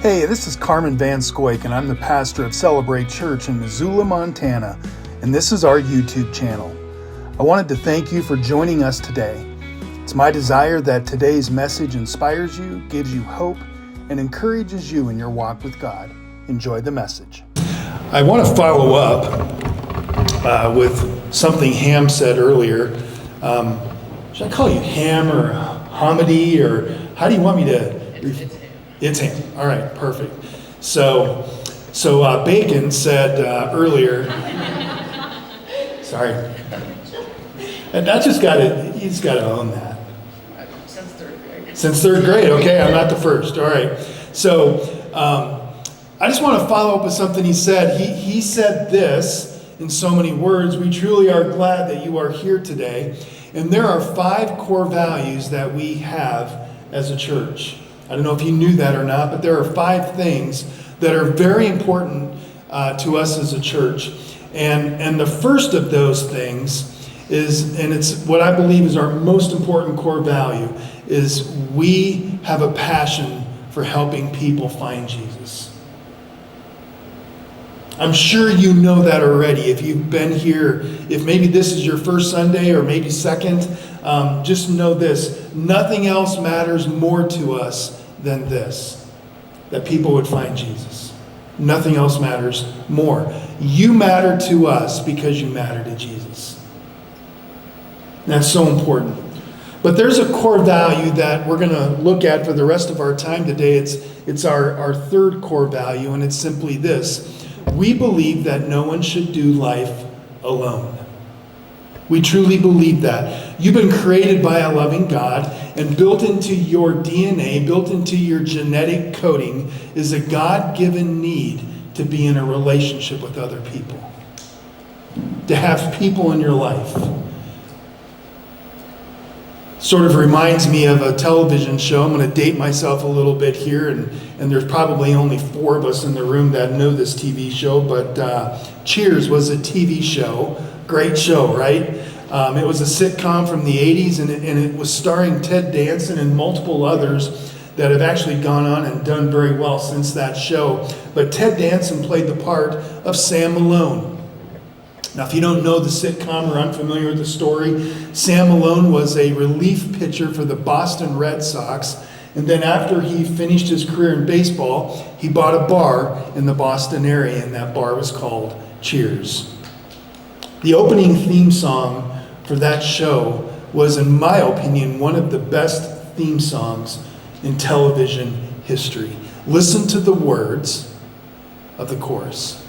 Hey, this is Carman Van Scoik, and I'm the pastor of Celebrate Church in Missoula, Montana, and this is our YouTube channel. I wanted to thank you for joining us today. It's my desire that today's message inspires you, gives you hope, and encourages you in your walk with God. Enjoy the message. I want to follow up with something Ham said earlier. Should I call you Ham or Hamidi, or how do you want me to? It's Ham. All right, perfect. So Bacon said earlier. Sorry, and I just got to. He's got to own that. Since third grade. Since third grade. Okay, I'm not the first. All right. So I just want to follow up with something he said. He said this in so many words. We truly are glad that you are here today, and there are 5 core values that we have as a church. I don't know if you knew that or not, but there are 5 things that are very important to us as a church. And the first of those things is, and it's what I believe is our most important core value, is we have a passion for helping people find Jesus. I'm sure you know that already. If you've been here, if maybe this is your first Sunday or maybe second, just know this: nothing else matters more to us than this, that people would find Jesus. Nothing else matters more. You matter to us because you matter to Jesus. That's so important. But there's a core value that we're going to look at for the rest of our time today. It's our third core value, and it's simply this: we believe that no one should do life alone. We truly believe that. You've been created by a loving God, and built into your DNA, built into your genetic coding, is a God-given need to be in a relationship with other people, to have people in your life. Sort of reminds me of a television show. I'm going to date myself a little bit here, and there's probably only 4 of us in the room that know this TV show, but Cheers was a TV show. Great show, right? It was a sitcom from the 80s, and it was starring Ted Danson and multiple others that have actually gone on and done very well since that show. But Ted Danson played the part of Sam Malone. Now, if you don't know the sitcom or unfamiliar with the story, Sam Malone was a relief pitcher for the Boston Red Sox. And then after he finished his career in baseball, he bought a bar in the Boston area, and that bar was called Cheers. The opening theme song for that show was, in my opinion, one of the best theme songs in television history. Listen to the words of the chorus.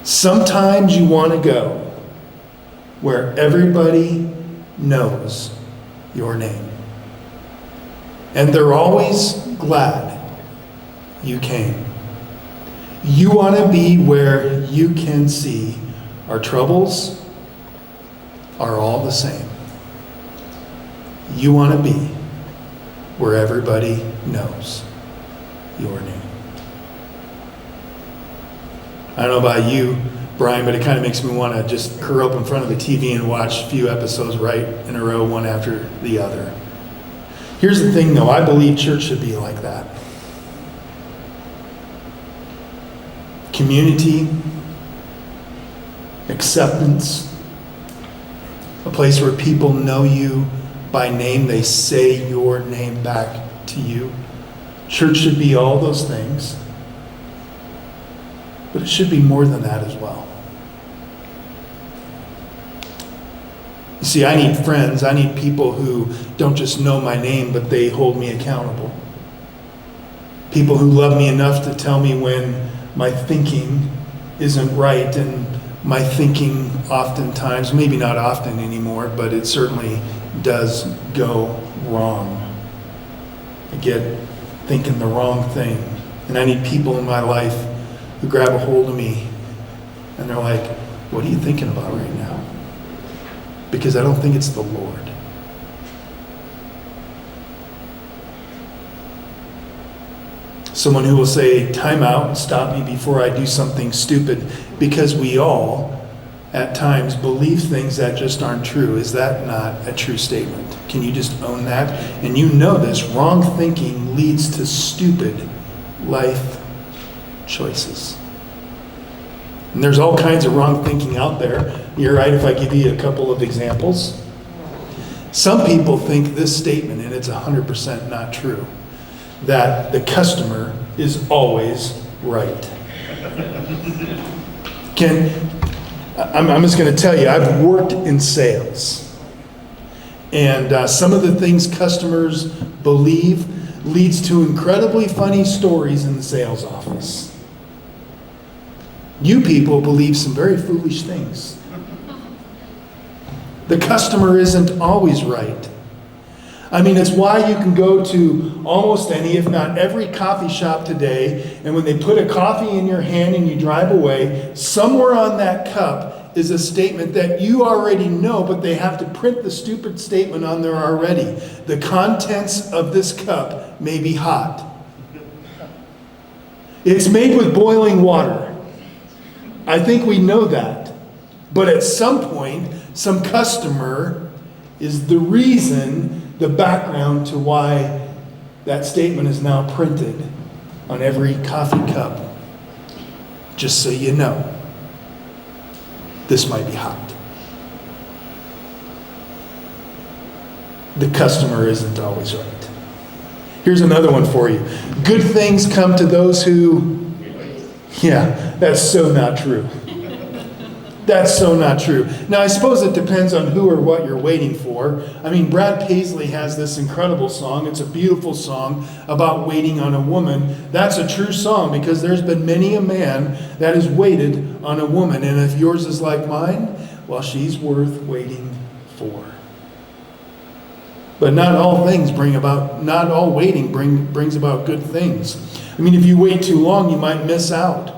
Sometimes you want to go where everybody knows your name, and they're always glad you came. You want to be where you can see our troubles are all the same. You want to be where everybody knows your name. I don't know about you, Brian, but it kind of makes me want to just curl up in front of the TV and watch a few episodes right in a row, one after the other. Here's the thing, though. I believe church should be like that. Community, acceptance, a place where people know you by name. They say your name back to you. Church should be all those things, but it should be more than that as well. You see, I need friends. I need people who don't just know my name, but they hold me accountable. People who love me enough to tell me when my thinking isn't right, and my thinking oftentimes, maybe not often anymore, but it certainly does go wrong. I get thinking the wrong thing, and I need people in my life who grab a hold of me and they're like, what are you thinking about right now? Because I don't think it's the Lord. Someone who will say, time out, and stop me before I do something stupid, because we all at times believe things that just aren't true. Is that not a true statement? Can you just own that? And you know this, wrong thinking leads to stupid life choices. And there's all kinds of wrong thinking out there. You're right if I give you a couple of examples. Some people think this statement, and it's 100% not true, that the customer is always right. I'm just going to tell you, I've worked in sales. And some of the things customers believe leads to incredibly funny stories in the sales office. You people believe some very foolish things. The customer isn't always right. I mean, it's why you can go to almost any, if not every coffee shop today, and when they put a coffee in your hand and you drive away, somewhere on that cup is a statement that you already know, but they have to print the stupid statement on there already. The contents of this cup may be hot. It's made with boiling water. I think we know that. But at some point, some customer is the reason, the background to why that statement is now printed on every coffee cup. Just so you know, this might be hot. The customer isn't always right. Here's another one for you. Good things come to those who... Yeah, that's so not true. That's so not true. Now, I suppose it depends on who or what you're waiting for. I mean, Brad Paisley has this incredible song. It's a beautiful song about waiting on a woman. That's a true song because there's been many a man that has waited on a woman. And if yours is like mine, well, she's worth waiting for. But not all waiting brings about good things. I mean, if you wait too long, you might miss out.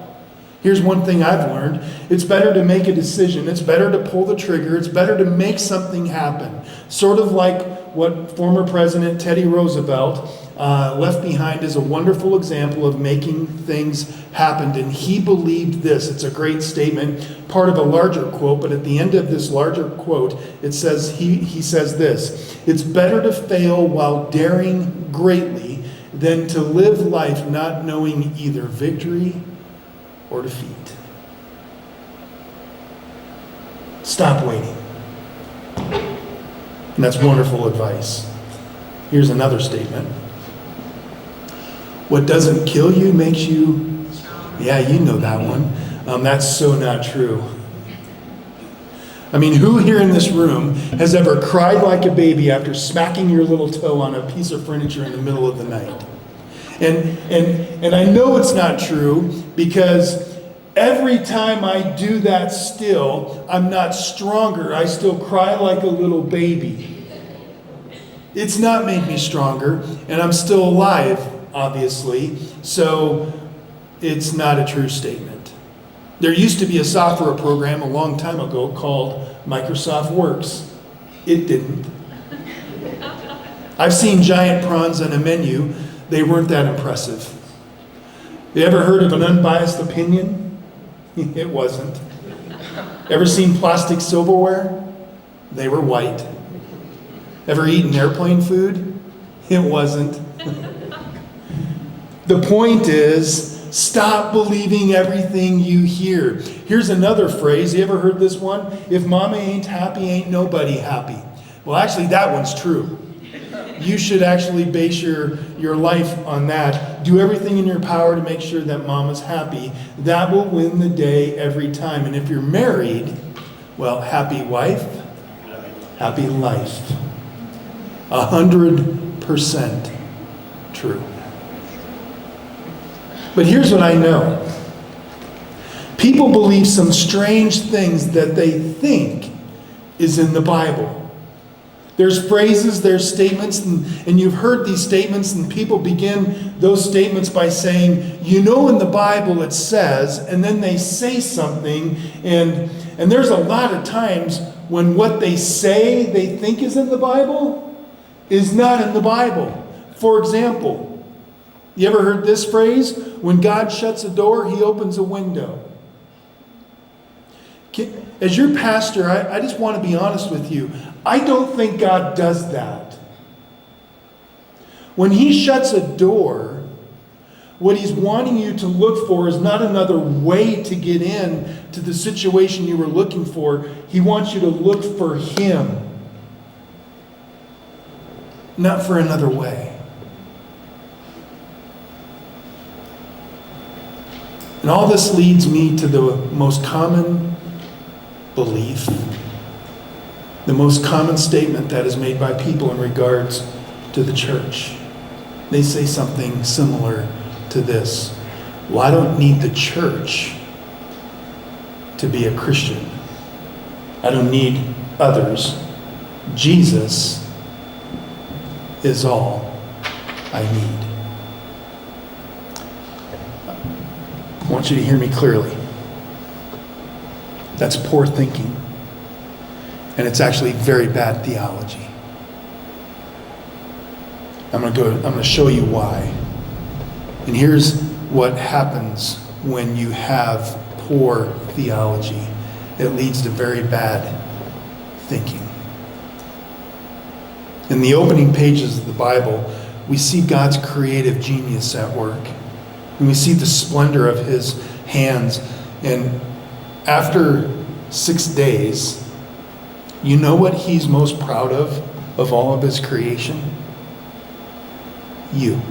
Here's one thing I've learned. It's better to make a decision. It's better to pull the trigger. It's better to make something happen. Sort of like what former President Teddy Roosevelt left behind as a wonderful example of making things happen. And he believed this. It's a great statement, part of a larger quote, but at the end of this larger quote, it says, he says this: "It's better to fail while daring greatly than to live life not knowing either victory or defeat." Stop waiting. And that's wonderful advice. Here's another statement. What doesn't kill you makes you... Yeah, you know that one. That's so not true. I mean, who here in this room has ever cried like a baby after smacking your little toe on a piece of furniture in the middle of the night? And I know it's not true because every time I do that still, I'm not stronger. I still cry like a little baby. It's not made me stronger, and I'm still alive, obviously, so it's not a true statement. There used to be a software program a long time ago called Microsoft Works. It didn't. I've seen giant prawns on a menu. They weren't that impressive. You ever heard of an unbiased opinion? It wasn't. Ever seen plastic silverware? They were white. Ever eaten airplane food? It wasn't. The point is, stop believing everything you hear. Here's another phrase. You ever heard this one? If mama ain't happy, ain't nobody happy. Well, actually, that one's true. You should actually base your life on that. Do everything in your power to make sure that mama's happy. That will win the day every time. And if you're married, well, happy wife, happy life. 100% true. But here's what I know. People believe some strange things that they think is in the Bible. There's phrases, there's statements, and you've heard these statements, and people begin those statements by saying, you know, in the Bible it says, and then they say something, and there's a lot of times when what they say they think is in the Bible is not in the Bible. For example, you ever heard this phrase? When God shuts a door, he opens a window. As your pastor, I just want to be honest with you. I don't think God does that. When he shuts a door, what he's wanting you to look for is not another way to get in to the situation you were looking for. He wants you to look for him, not for another way. And all this leads me to the most common belief, the most common statement that is made by people in regards to the church. They say something similar to this: well, I don't need the church to be a Christian. I don't need others. Jesus is all I need. I want you to hear me clearly. That's poor thinking. And it's actually very bad theology. I'm going to show you why. And here's what happens when you have poor theology. It leads to very bad thinking. In the opening pages of the Bible, we see God's creative genius at work. And we see the splendor of his hands. And after 6 days, you know what he's most proud of all of his creation? You.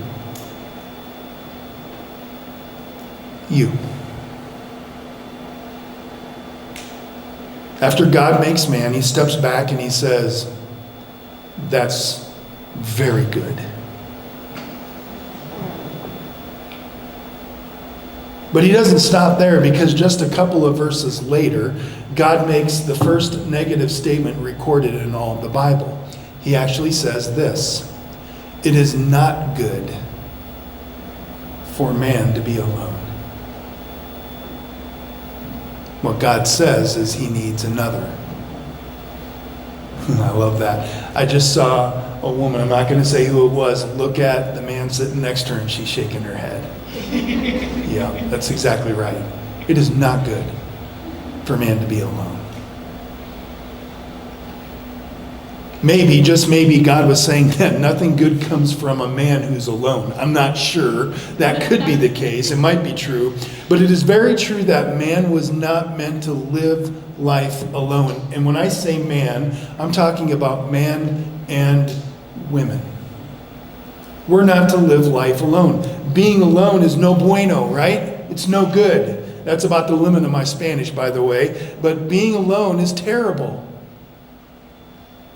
You. After God makes man, he steps back and he says, that's very good. But he doesn't stop there, because just a couple of verses later, God makes the first negative statement recorded in all of the Bible. He actually says this: it is not good for man to be alone. What God says is he needs another. I love that. I just saw a woman, I'm not going to say who it was, look at the man sitting next to her and she's shaking her head. Yeah, that's exactly right. It is not good for man to be alone. Maybe, just maybe, God was saying that nothing good comes from a man who's alone. I'm not sure. That could be the case. It might be true. But it is very true that man was not meant to live life alone. And when I say man, I'm talking about man and women. We're not to live life alone. Being alone is no bueno, right? It's no good. That's about the limit of my Spanish, by the way. But being alone is terrible.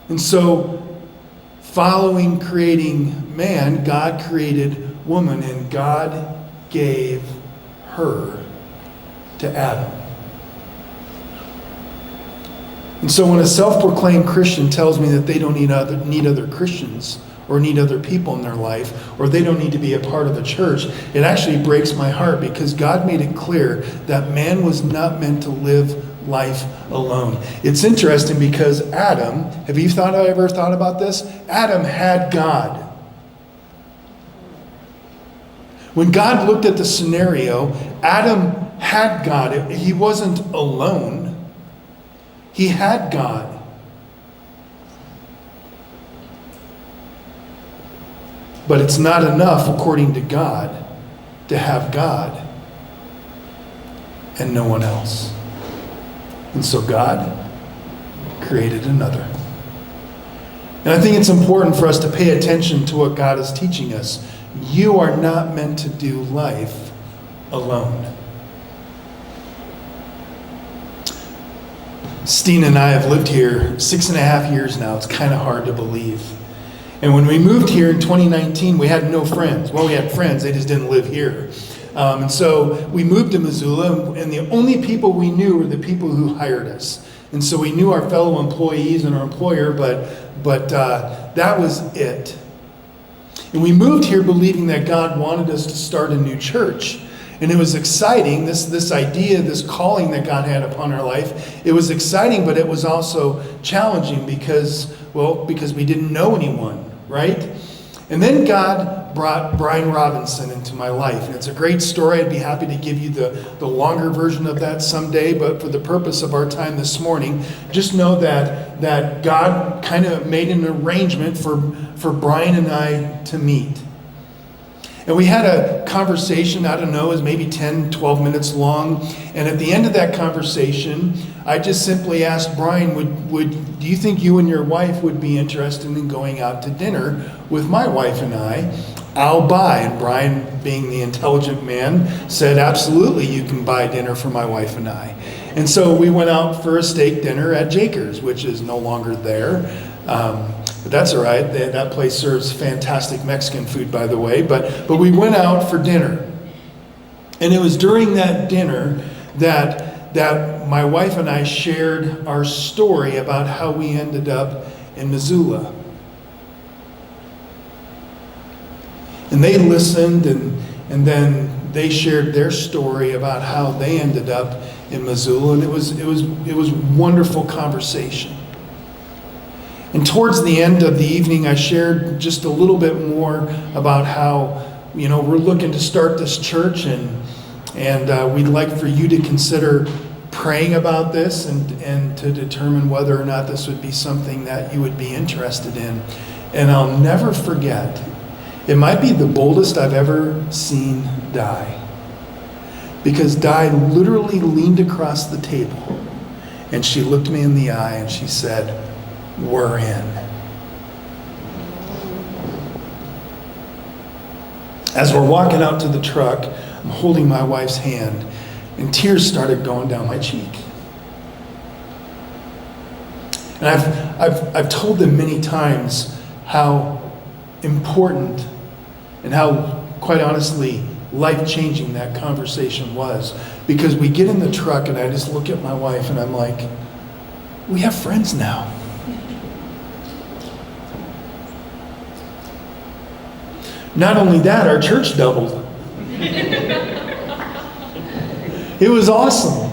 And so, following creating man, God created woman, and God gave her to Adam. And so when a self-proclaimed Christian tells me that they don't need other Christians, or need other people in their life, or they don't need to be a part of the church, it actually breaks my heart, because God made it clear that man was not meant to live life alone. It's interesting because Adam, have you ever thought about this? Adam had God. When God looked at the scenario, Adam had God. He wasn't alone. He had God. But it's not enough, according to God, to have God and no one else. And so God created another. And I think it's important for us to pay attention to what God is teaching us. You are not meant to do life alone. Stina and I have lived here 6.5 years now. It's kind of hard to believe. And when we moved here in 2019, we had no friends. Well, we had friends, they just didn't live here. And so we moved to Missoula, and the only people we knew were the people who hired us. And so we knew our fellow employees and our employer, but that was it. And we moved here believing that God wanted us to start a new church. And it was exciting, this idea, this calling that God had upon our life. It was exciting, but it was also challenging because we didn't know anyone, right? And then God brought Brian Robinson into my life. And it's a great story. I'd be happy to give you the longer version of that someday, but for the purpose of our time this morning, just know that God kind of made an arrangement for Brian and I to meet. And we had a conversation, I don't know, it was maybe 10, 12 minutes long. And at the end of that conversation, I just simply asked Brian, do you think you and your wife would be interested in going out to dinner with my wife and I? I'll buy. And Brian, being the intelligent man, said, absolutely, you can buy dinner for my wife and I. And so we went out for a steak dinner at Jaker's, which is no longer there. But that's all right. That place serves fantastic Mexican food, by the way. But we went out for dinner. And it was during that dinner that my wife and I shared our story about how we ended up in Missoula. And they listened, and then they shared their story about how they ended up in Missoula. And it was wonderful conversation. And towards the end of the evening, I shared just a little bit more about how, we're looking to start this church, and we'd like for you to consider praying about this and to determine whether or not this would be something that you would be interested in. And I'll never forget, it might be the boldest I've ever seen Di. Because Di literally leaned across the table, and she looked me in the eye and she said, "We're in." As we're walking out to the truck, I'm holding my wife's hand, and tears started going down my cheek. And I've told them many times how important and how, quite honestly, life-changing that conversation was. Because we get in the truck and I just look at my wife and I'm like, we have friends now. Not only that, our church doubled. It was awesome.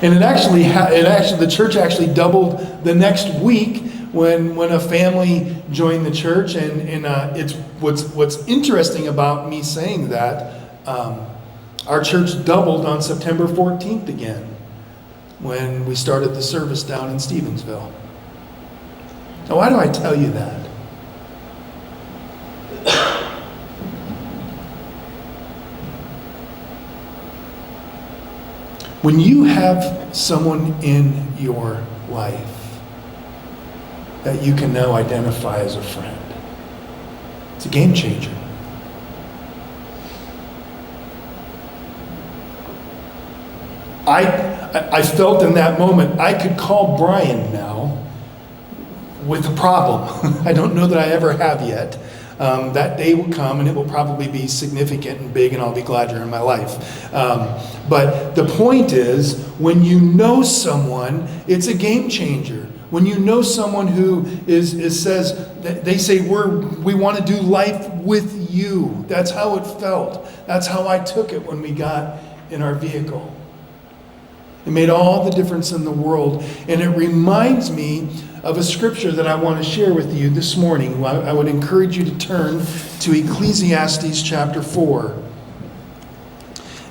And the church actually doubled the next week when a family joined the church. And it's what's interesting about me saying that, our church doubled on September 14th again when we started the service down in Stevensville. Now, why do I tell you that? When you have someone in your life that you can now identify as a friend, it's a game changer. I felt in that moment I could call Brian now with a problem. I don't know that I ever have yet. That day will come, and it will probably be significant and big, and I'll be glad you're in my life. But the point is, when you know someone, it's a game changer. When you know someone who says, they say, we want to do life with you. That's how it felt. That's how I took it when we got in our vehicle. It made all the difference in the world. And it reminds me of a scripture that I want to share with you this morning. I would encourage you to turn to Ecclesiastes chapter 4.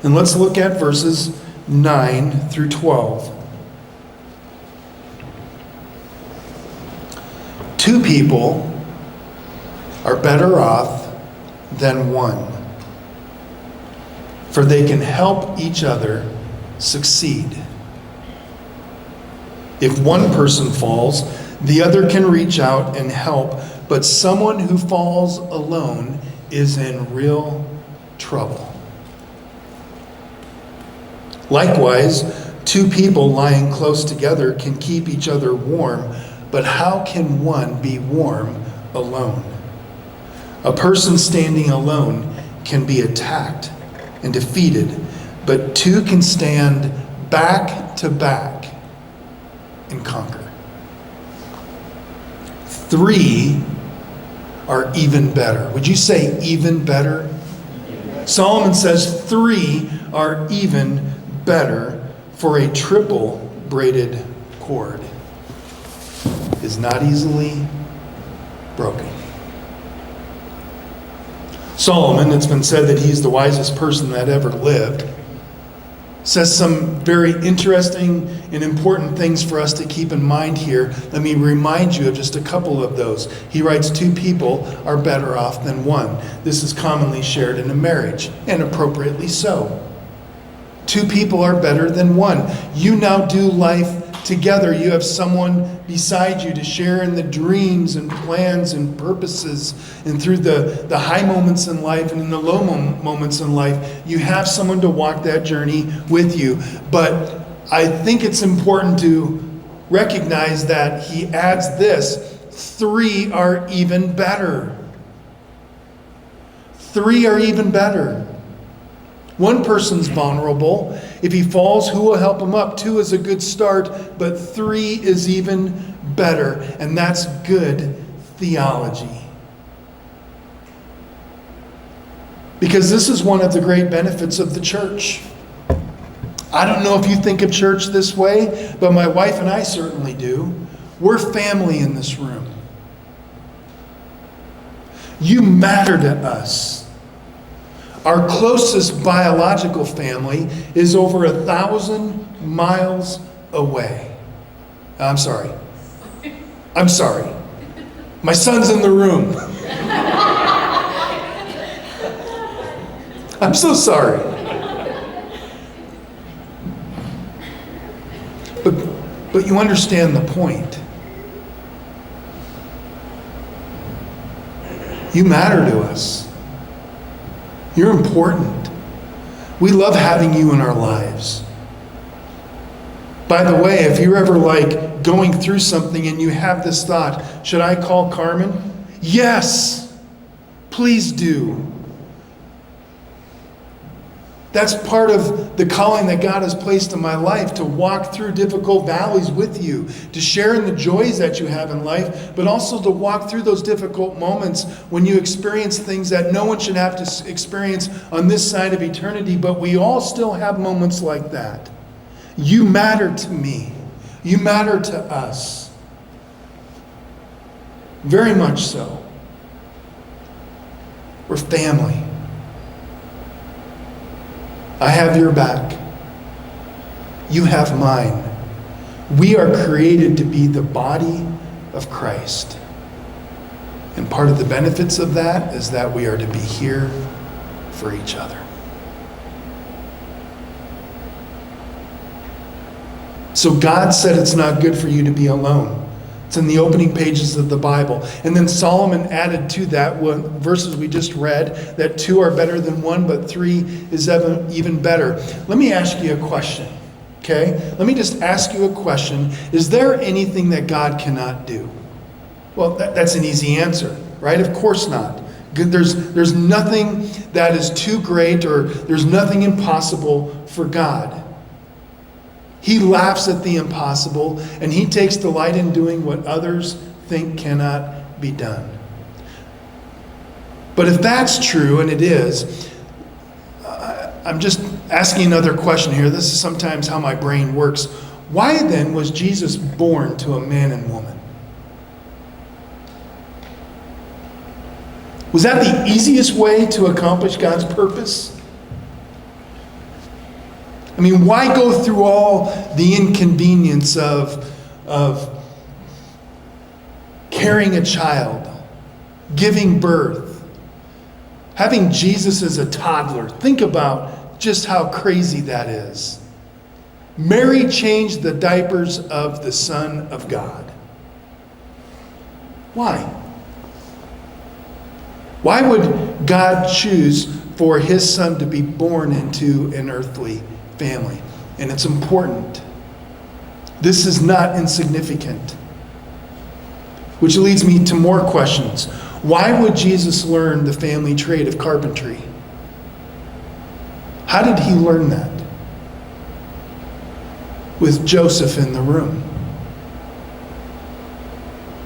And let's look at verses 9 through 12. Two people are better off than one, for they can help each other succeed. If one person falls, the other can reach out and help, but someone who falls alone is in real trouble. Likewise, two people lying close together can keep each other warm, but how can one be warm alone? A person standing alone can be attacked and defeated, but two can stand back to back and conquer. Three are even better. Would you say even better? Solomon says three are even better, for a triple braided cord is not easily broken. Solomon, it's been said that he's the wisest person that ever lived, says some very interesting and important things for us to keep in mind here. Let me remind you of just a couple of those. He writes, 2 people are better off than one. This is commonly shared in a marriage, and appropriately so. 2 people are better than one. You now do life together. You have someone beside you to share in the dreams and plans and purposes, and through the high moments in life and in the low moments in life, you have someone to walk that journey with you. But I think it's important to recognize that he adds this: 3 are even better. 3 are even better. One person's vulnerable. If he falls, who will help him up? 2 is a good start, but 3 is even better. And that's good theology. Because this is one of the great benefits of the church. I don't know if you think of church this way, but my wife and I certainly do. We're family in this room. You matter to us. Our closest biological family is over 1,000 miles away. I'm sorry. My son's in the room. I'm so sorry. But you understand the point. You matter to us. You're important. We love having you in our lives. By the way, if you're ever going through something and you have this thought, should I call Carman? Yes, please do. That's part of the calling that God has placed in my life, to walk through difficult valleys with you, to share in the joys that you have in life, but also to walk through those difficult moments when you experience things that no one should have to experience on this side of eternity, but we all still have moments like that. You matter to me. You matter to us. Very much so. We're family. I have your back. You have mine. We are created to be the body of Christ. And part of the benefits of that is that we are to be here for each other. So God said it's not good for you to be alone. It's in the opening pages of the Bible. And then Solomon added to that verses we just read, that 2 are better than 1, but 3 is even better. Let me ask you a question, okay? Let me just ask you a question. Is there anything that God cannot do? Well, that's an easy answer, right? Of course not. There's nothing that is too great, or there's nothing impossible for God. He laughs at the impossible, and he takes delight in doing what others think cannot be done. But if that's true, and it is, I'm just asking another question here. This is sometimes how my brain works. Why then was Jesus born to a man and woman? Was that the easiest way to accomplish God's purpose? I mean, why go through all the inconvenience of carrying a child, giving birth, having Jesus as a toddler? Think about just how crazy that is. Mary changed the diapers of the Son of God. Why? Why would God choose for his son to be born into an earthly family? And it's important. This is not insignificant. Which leads me to more questions. Why would Jesus learn the family trade of carpentry? How did he learn that? With Joseph in the room.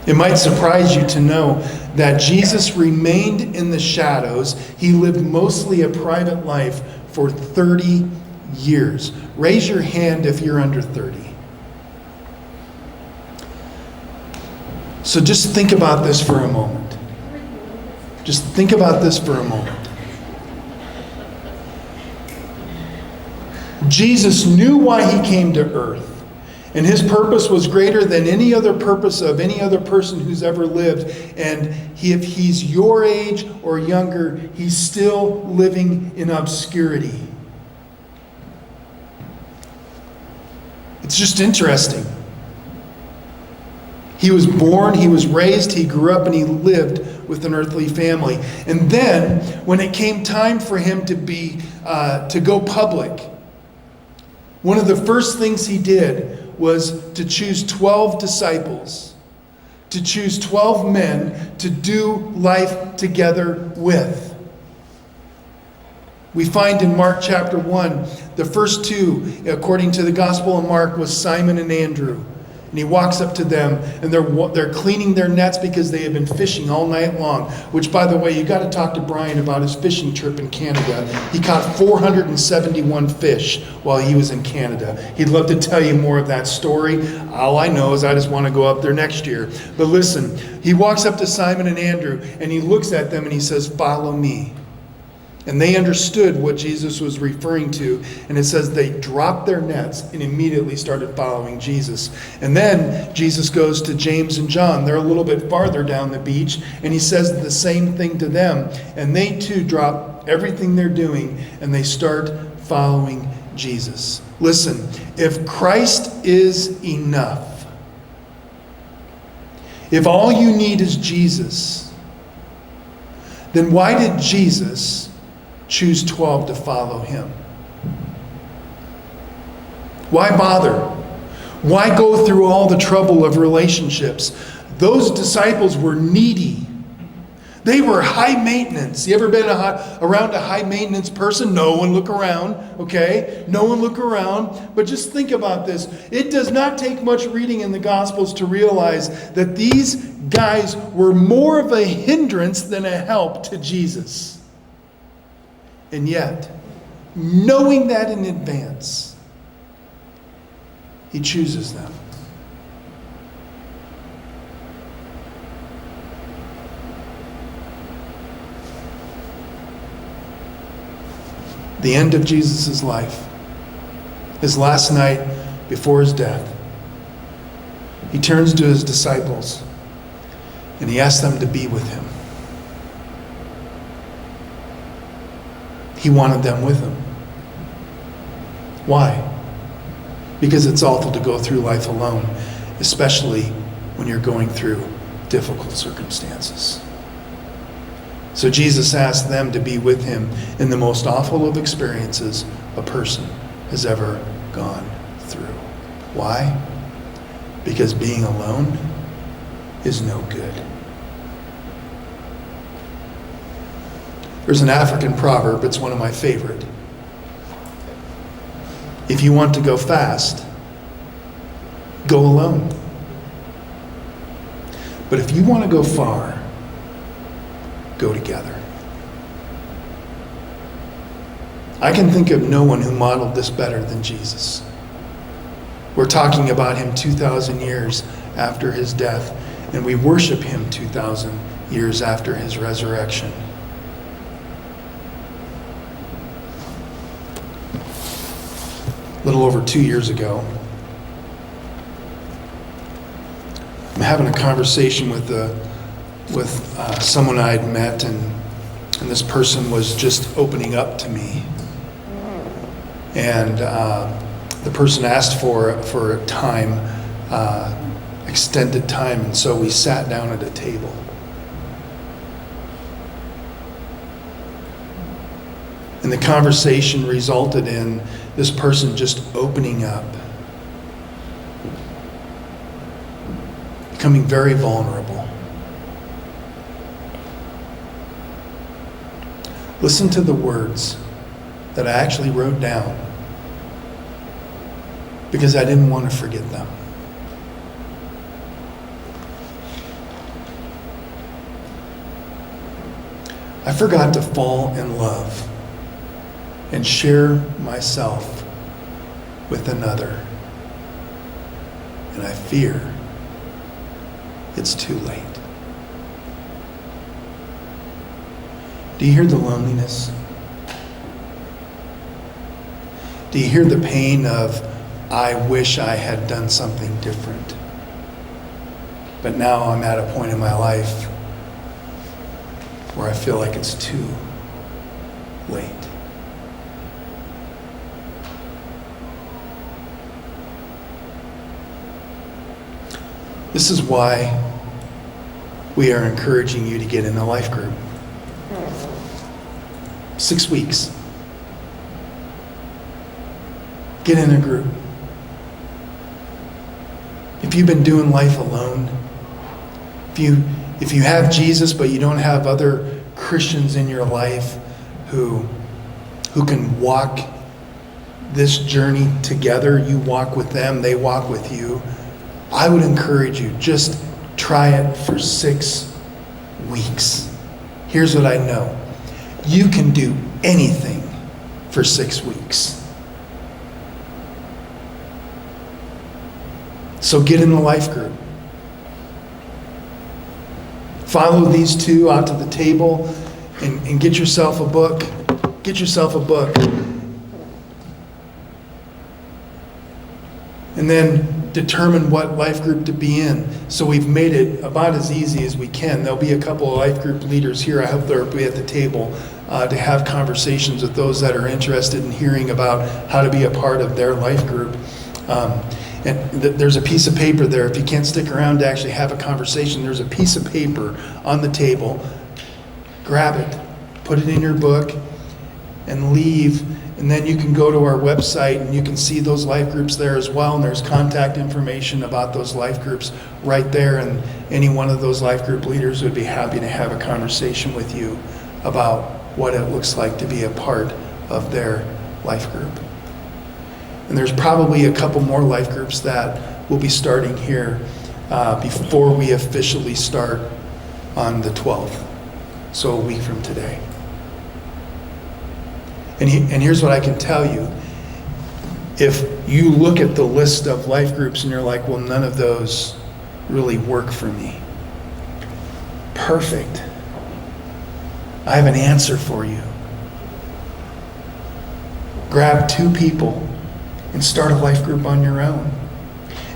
It might surprise you to know that Jesus remained in the shadows. He lived mostly a private life for 30 years. Raise your hand if you're under 30. So just think about this for a moment. Just think about this for a moment. Jesus knew why he came to earth. And his purpose was greater than any other purpose of any other person who's ever lived. And if he's your age or younger, he's still living in obscurity. It's just interesting. He was born, he was raised, he grew up, and he lived with an earthly family. And then, when it came time for him to go public, one of the first things he did was to choose 12 disciples, to choose 12 men to do life together with. We find in Mark chapter 1, the first two, according to the Gospel of Mark, was Simon and Andrew. And he walks up to them, and they're cleaning their nets because they have been fishing all night long. Which, by the way, you got to talk to Brian about his fishing trip in Canada. He caught 471 fish while he was in Canada. He'd love to tell you more of that story. All I know is I just want to go up there next year. But listen, he walks up to Simon and Andrew, and he looks at them and he says, "Follow me." And they understood what Jesus was referring to. And it says they dropped their nets and immediately started following Jesus. And then Jesus goes to James and John. They're a little bit farther down the beach. And he says the same thing to them. And they too drop everything they're doing and they start following Jesus. Listen, if Christ is enough, if all you need is Jesus, then why did Jesus choose 12 to follow him? Why bother? Why go through all the trouble of relationships? Those disciples were needy. They were high maintenance. You ever been around a high maintenance person? No one look around, okay? No one look around. But just think about this. It does not take much reading in the Gospels to realize that these guys were more of a hindrance than a help to Jesus. And yet, knowing that in advance, he chooses them. The end of Jesus' life, his last night before his death, he turns to his disciples and he asks them to be with him. He wanted them with him. Why? Because it's awful to go through life alone, especially when you're going through difficult circumstances. So Jesus asked them to be with him in the most awful of experiences a person has ever gone through. Why? Because being alone is no good. There's an African proverb, it's one of my favorite. If you want to go fast, go alone. But if you want to go far, go together. I can think of no one who modeled this better than Jesus. We're talking about him 2,000 years after his death, and we worship him 2,000 years after his resurrection. A little over 2 years ago, I'm having a conversation with someone I had met, and this person was just opening up to me. And the person asked for a time, extended time, and so we sat down at a table. And the conversation resulted in this person just opening up, becoming very vulnerable. Listen to the words that I actually wrote down because I didn't want to forget them. I forgot to fall in love and share myself with another. And I fear it's too late. Do you hear the loneliness? Do you hear the pain of, I wish I had done something different? But now I'm at a point in my life where I feel like it's too late. This is why we are encouraging you to get in a life group. 6 weeks. Get in a group. If you've been doing life alone, if you have Jesus but you don't have other Christians in your life who can walk this journey together, you walk with them, they walk with you, I would encourage you, just try it for 6 weeks. Here's what I know. You can do anything for 6 weeks. So get in the life group. Follow these two out to the table and get yourself a book. Get yourself a book. And then determine what life group to be in. So we've made it about as easy as we can. There'll be a couple of life group leaders here. I hope they'll be at the table to have conversations with those that are interested in hearing about how to be a part of their life group. And there's a piece of paper there. If you can't stick around to actually have a conversation, there's a piece of paper on the table. Grab it, put it in your book, and leave. And then you can go to our website and you can see those life groups there as well. And there's contact information about those life groups right there. And any one of those life group leaders would be happy to have a conversation with you about what it looks like to be a part of their life group. And there's probably a couple more life groups that will be starting here before we officially start on the 12th, so a week from today. And here's what I can tell you. If you look at the list of life groups and you're like, well, none of those really work for me. Perfect. I have an answer for you. Grab 2 people and start a life group on your own.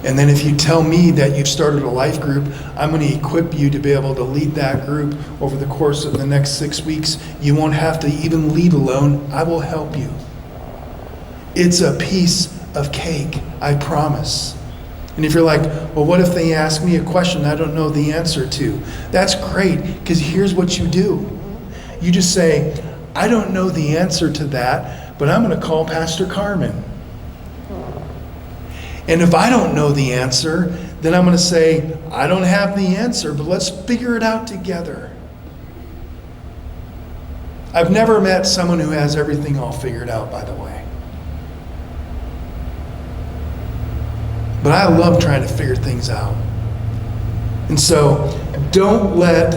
And then if you tell me that you've started a life group, I'm going to equip you to be able to lead that group over the course of the next 6 weeks. You won't have to even lead alone. I will help you. It's a piece of cake, I promise. And if you're like, well, what if they ask me a question I don't know the answer to? That's great, because here's what you do. You just say, I don't know the answer to that, but I'm going to call Pastor Carman. And if I don't know the answer, then I'm going to say, I don't have the answer, but let's figure it out together. I've never met someone who has everything all figured out, by the way. But I love trying to figure things out. And so don't let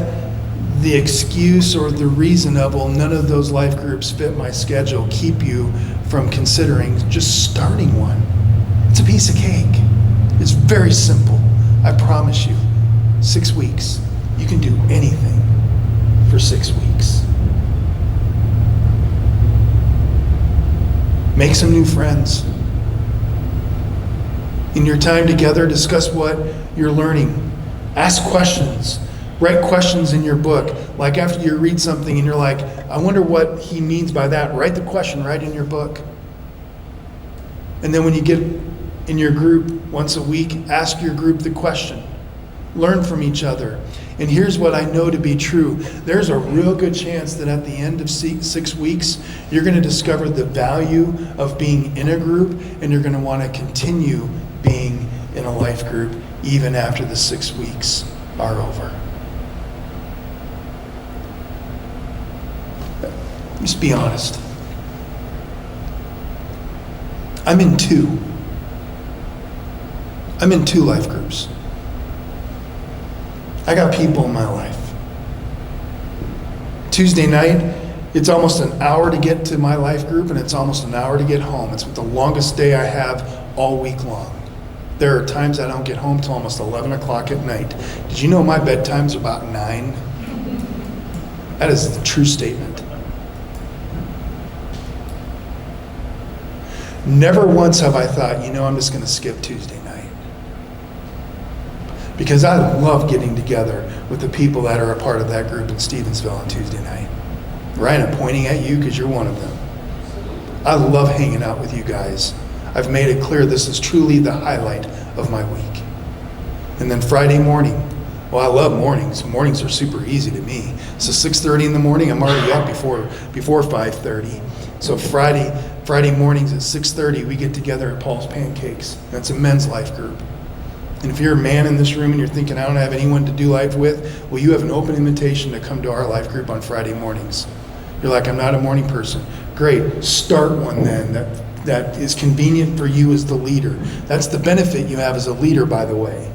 the excuse or the reason of, well, none of those life groups fit my schedule, keep you from considering just starting one. It's a piece of cake. It's very simple. I promise you. 6 weeks. You can do anything for 6 weeks. Make some new friends. In your time together, discuss what you're learning. Ask questions. Write questions in your book. Like after you read something and you're like, I wonder what he means by that. Write the question right in your book. And then when you get in your group once a week, ask your group the question. Learn from each other. And here's what I know to be true. There's a real good chance that at the end of 6 weeks, you're going to discover the value of being in a group, and you're going to want to continue being in a life group even after the 6 weeks are over. Just be honest. I'm in 2 life groups. I got people in my life. Tuesday night, it's almost an hour to get to my life group, and it's almost an hour to get home. It's the longest day I have all week long. There are times I don't get home till almost 11 o'clock at night. Did you know my bedtime's about 9? That is the true statement. Never once have I thought, I'm just going to skip Tuesday night. Because I love getting together with the people that are a part of that group in Stevensville on Tuesday night. Ryan, I'm pointing at you because you're one of them. I love hanging out with you guys. I've made it clear this is truly the highlight of my week. And then Friday morning. Well, I love mornings. Mornings are super easy to me. So 6:30 in the morning, I'm already up before 5:30. So Friday mornings at 6:30, we get together at Paul's Pancakes. That's a men's life group. And if you're a man in this room and you're thinking, I don't have anyone to do life with, well, you have an open invitation to come to our life group on Friday mornings. You're like, I'm not a morning person. Great, start one then that is convenient for you as the leader. That's the benefit you have as a leader, by the way.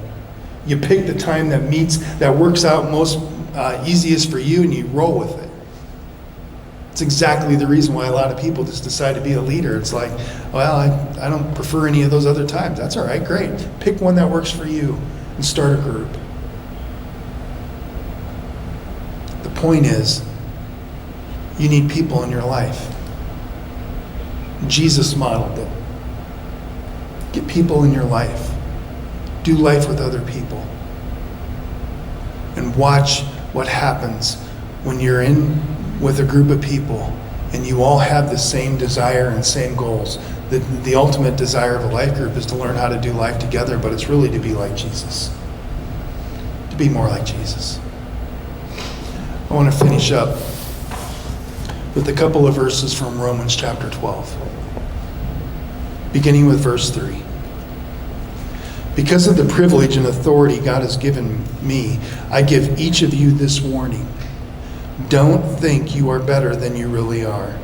You pick the time that works out most easiest for you, and you roll with it. It's exactly the reason why a lot of people just decide to be a leader. It's like, well, I don't prefer any of those other times. That's all right, great. Pick one that works for you and start a group. The point is, you need people in your life. Jesus modeled it. Get people in your life. Do life with other people. And watch what happens when you're in with a group of people and you all have the same desire and same goals. The ultimate desire of a life group is to learn how to do life together, but it's really to be like Jesus. To be more like Jesus. I want to finish up with a couple of verses from Romans chapter 12. Beginning with verse 3. Because of the privilege and authority God has given me, I give each of you this warning. Don't think you are better than you really are.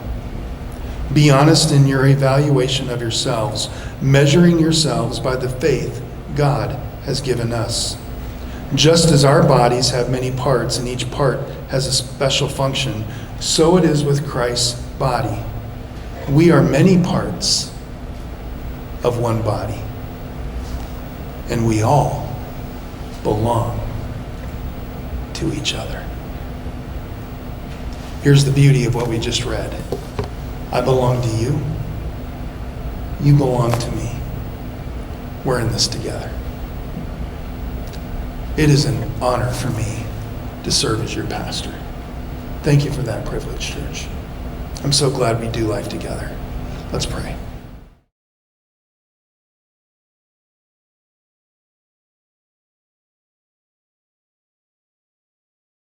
Be honest in your evaluation of yourselves, measuring yourselves by the faith God has given us. Just as our bodies have many parts and each part has a special function, so it is with Christ's body. We are many parts of one body, and we all belong to each other. Here's the beauty of what we just read. I belong to you. You belong to me. We're in this together. It is an honor for me to serve as your pastor. Thank you for that privilege, church. I'm so glad we do life together. Let's pray.